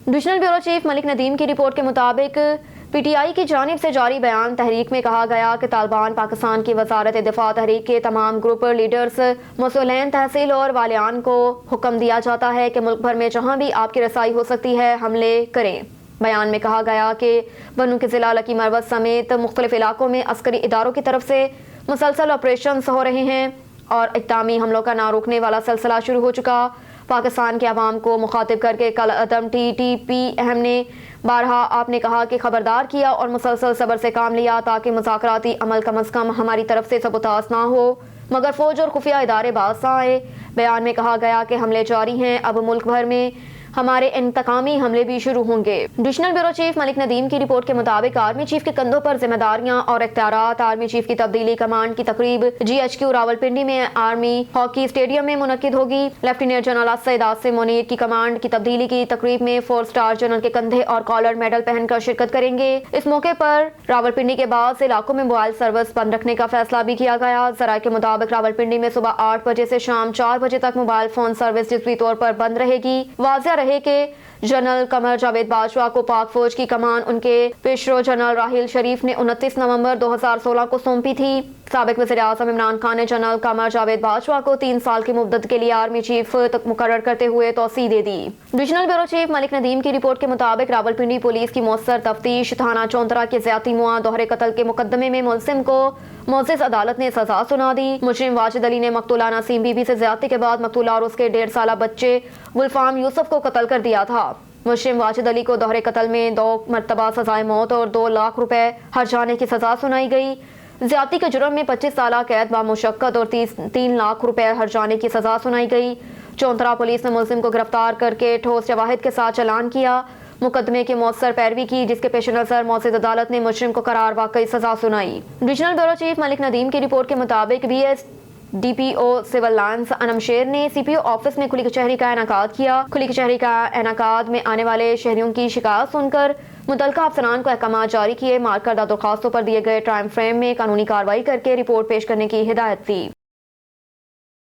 Divisional bureau chief Malik Nadeem की report के मुताबिक PTI की जानिब से जारी बयान तहरीक में कहा गया कि तालिबान पाकिस्तान की वजारत दिफा तहरीक के तमाम ग्रुप लीडर्स, मसूलीन तहसील और वालियान को हुक्म दिया जाता है कि मुल्क भर में जहाँ भी आपकी रसाई हो सकती है हमले करें। बयान में कहा गया कि बनू के ज़िला लकी मरवत समेत मुख्तलिफ इलाकों में अस्करी इदारों की तरफ से मुसलसल ऑपरेशन हो रहे हैं और इक़दामी हमलों का ना रोकने वाला सिलसिला शुरू हो चुका। पाकिस्तान के अवाम को मुखातिब करके कल अदम TTP ने बारहा आपने कहा कि खबरदार किया और मुसलसल सब्र से काम लिया ताकि मुज़ाकराती अमल कम अज़ कम हमारी तरफ से सबूतास ना हो, मगर फौज और खुफिया इदारे बाज आए। बयान में कहा गया कि हमले जारी हैं, अब मुल्क भर में हमारे इंतकामी हमले भी शुरू होंगे। Divisional bureau chief Malik Nadeem की रिपोर्ट के मुताबिक आर्मी चीफ के कंधों पर जिम्मेदारियां और इख्तियारात। आर्मी चीफ की तब्दीली कमांड की तकरीब GHQ रावलपिंडी में आर्मी हॉकी स्टेडियम में मुनक्किद होगी। लेफ्टिनेंट जनरल सैयद आसिम मुनीर की कमांड की तब्दीली की तकरीब में 4 स्टार जनरल के कंधे और कॉलर मेडल पहनकर शिरकत करेंगे। इस मौके पर रावलपिंडी के बाद से इलाकों में मोबाइल सर्विस बंद रखने का फैसला भी किया गया। जराये के मुताबिक रावलपिंडी में सुबह 8 बजे से शाम 4 बजे तक मोबाइल फोन सर्विस जिसवी तौर पर बंद रहेगी। वाज़िया रहे कि जनरल कमर जावेद बाजवा को पाक फौज की कमान उनके पेशरो जनरल राहिल शरीफ ने 29 नवंबर 2016 को सौंपी थी। साबिक वज़ीर आज़म इमरान खान ने जनरल कमर जावेद बाजवा को 3 साल की मुद्दत के लिए आर्मी चीफ तक मुकर्रर करते हुए तौसीह दे दी। Divisional bureau chief Malik Nadeem की रिपोर्ट के मुताबिक रावलपिंडी पुलिस की मौसर तफ्तीश थाना चौंतरा के ज़्यादती मुआ दोहरे कत्ल के मुकदमे में मुलजिम को मोअज़्ज़िज़ अदालत ने सजा सुना दी। मुजरिम वाजिद अली ने मकतूला नसीम बीबी से ज्यादती के बाद मकतूला और उसके 1.5 साला बच्चे गुलफाम यूसुफ को कत्ल कर दिया था। मुजरिम वाजिद अली को दोहरे कत्ल में 2 मरतबा सजाए मौत और 2 लाख रुपए हर्जाने की सजा सुनाई गई। ज्यादती के जुर्म में 25 साल कैद बामुशक्कत और 3 लाख रुपए हर्जाने की सजा सुनाई गई। चौंतरा पुलिस ने मुलजिम को गिरफ्तार करके ठोस शवाहिद के साथ चालान किया। मुकदमे की मौसर पैरवी की जिसके पेश नजर मौजूद अदालत ने मुजरिम को करार वाकई सजा सुनाई। Divisional bureau chief Malik Nadeem की रिपोर्ट के मुताबिक DPO सिविल लाइन्स अनम शेर ने CPO ऑफिस में खुली कचहरी का इनेकाद किया। खुली कचहरी का इनेकाद में आने वाले शहरियों की शिकायत सुनकर मुतल्लिका अफसरान को अहकाम जारी किए, मार्क करदा दरखास्तों पर दिए गए टाइम फ्रेम में कानूनी कार्रवाई करके रिपोर्ट पेश करने की हिदायत दी।